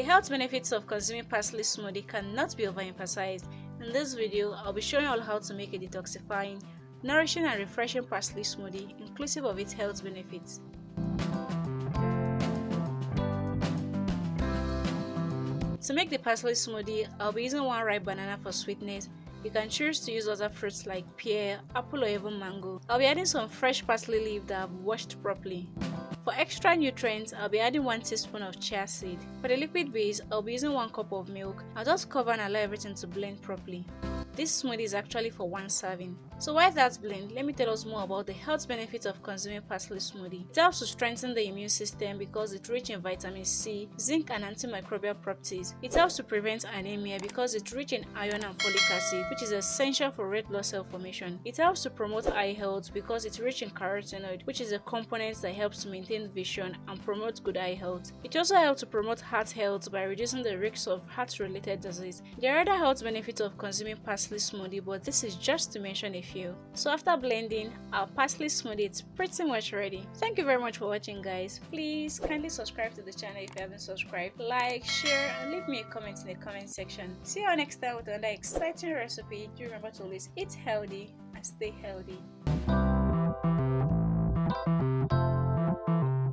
The health benefits of consuming parsley smoothie cannot be overemphasized. In this video, I'll be showing you how to make a detoxifying, nourishing and refreshing parsley smoothie, inclusive of its health benefits. To make the parsley smoothie, I'll be using 1 ripe banana for sweetness. You can choose to use other fruits like pear, apple or even mango. I'll be adding some fresh parsley leaf that I've washed properly. For extra nutrients, I'll be adding 1 teaspoon of chia seed. For the liquid base, I'll be using 1 cup of milk. I'll just cover and allow everything to blend properly. This smoothie is actually for 1 serving. So while that's blend, let me tell us more about the health benefits of consuming parsley smoothie. It helps to strengthen the immune system because it's rich in vitamin C, zinc and antimicrobial properties. It helps to prevent anemia because it's rich in iron and folic acid, which is essential for red blood cell formation. It helps to promote eye health because it's rich in carotenoid, which is a component that helps to maintain vision and promote good eye health. It also helps to promote heart health by reducing the risks of heart-related disease. There are other health benefits of consuming parsley smoothie, but this is just to mention a few. So after blending, our parsley smoothie is pretty much ready. Thank you very much for watching, guys. Please kindly subscribe to the channel if you haven't subscribed, like, share and leave me a comment in the comment section. See you next time with another exciting recipe. Do remember to always eat healthy and stay healthy.